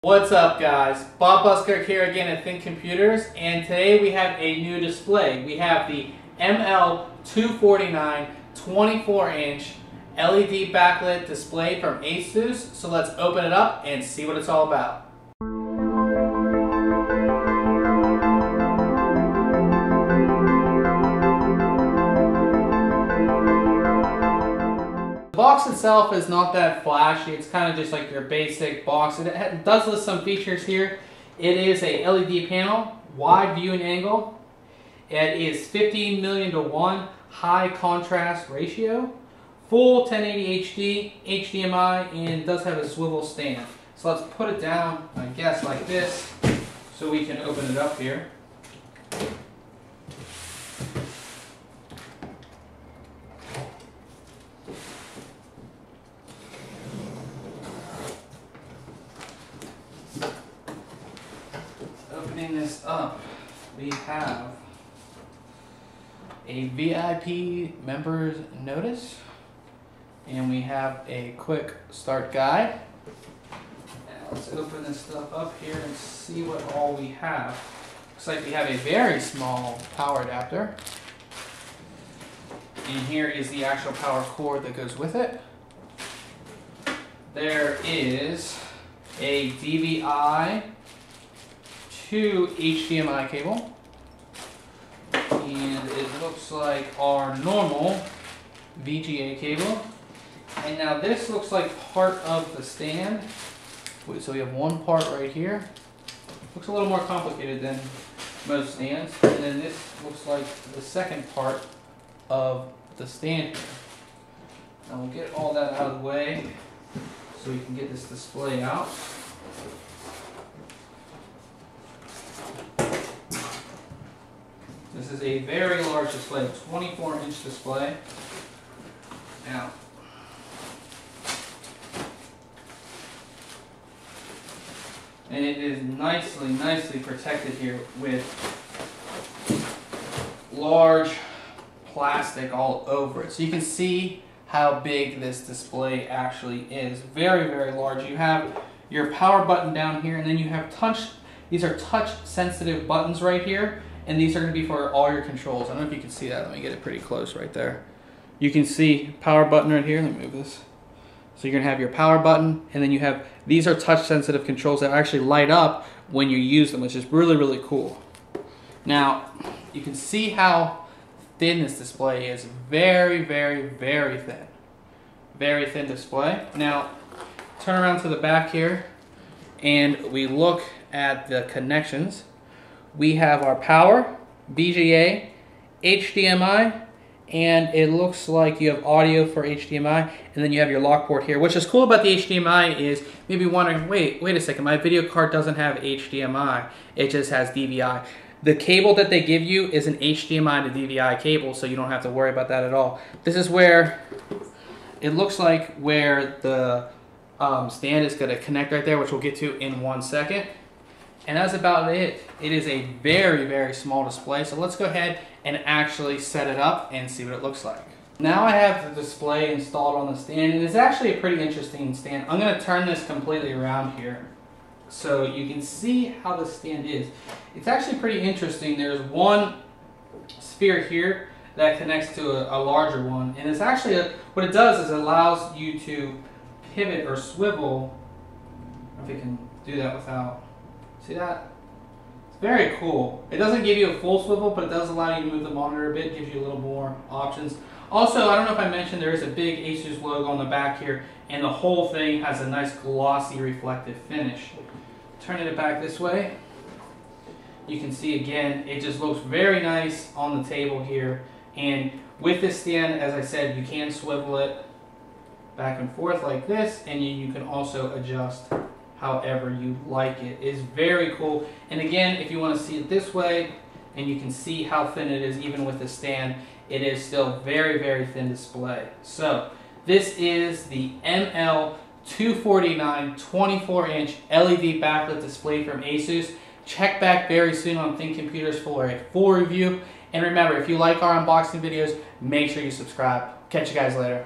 What's up, guys? Bob Buskirk here again at ThinkComputers, and today we have a new display. We have the ML249 24-inch LED backlit display from ASUS. So let's open it up and see what it's all about. The box itself is not that flashy. It's kind of just like your basic box. It does list some features here. It is a LED panel, wide viewing angle. It is 15 million to 1 high contrast ratio, full 1080 HD, HDMI, and does have a swivel stand. So let's put it down, I guess, like this, so we can open it up here. Opening this up, we have a VIP members notice, and we have a quick start guide. Now let's open this stuff up here and see what all we have. Looks like we have a very small power adapter, and here is the actual power cord that goes with it. There is a DVI to HDMI cable, and it looks like our normal VGA cable. And now this looks like part of the stand. So we have one part right here. Looks a little more complicated than most stands. And then this looks like the second part of the stand here. Now we'll get all that out of the way so we can get this display out. This is a very large display, 24-inch display. Now, and it is nicely protected here with large plastic all over it. So you can see how big this display actually is. Very large. You have your power button down here, and then you have these are touch sensitive buttons right here. And these are going to be for all your controls. I don't know if you can see that. Let me get it pretty close right there. You can see power button right here. Let me move this. So you're going to have your power button, and then you have, these are touch sensitive controls that actually light up when you use them, which is really cool. Now, you can see how thin this display is. Very thin. Very thin display. Now, turn around to the back here, and we look at the connections. We have our power, VGA, HDMI, and it looks like you have audio for HDMI, and then you have your lock port here. What's just cool about the HDMI is maybe wondering, wait a second, my video card doesn't have HDMI, it just has DVI. The cable that they give you is an HDMI to DVI cable, so you don't have to worry about that at all. This is where it looks like where the stand is going to connect right there, which we'll get to in 1 second. And that's about it. It is a very small display. So let's go ahead and actually set it up and see what it looks like. Now I have the display installed on the stand, and it's actually a pretty interesting stand. I'm going to turn this completely around here so you can see how the stand is. It's actually pretty interesting. There's one sphere here that connects to a larger one, and it's actually what it does is it allows you to pivot or swivel. I don't know if you can do that without. See that? It's very cool. It doesn't give you a full swivel, but it does allow you to move the monitor a bit, gives you a little more options. Also, I don't know if I mentioned, there is a big ASUS logo on the back here, and the whole thing has a nice glossy reflective finish. Turning it back this way, you can see again, it just looks very nice on the table here. And with this stand, as I said, you can swivel it back and forth like this, and you can also adjust however you like it. It's very cool. And again, if you want to see it this way, and you can see how thin it is even with the stand, it is still very thin display. So this is the ML249 24-inch LED backlit display from ASUS. Check back very soon on ThinkComputers for a full review. And remember, if you like our unboxing videos, make sure you subscribe. Catch you guys later.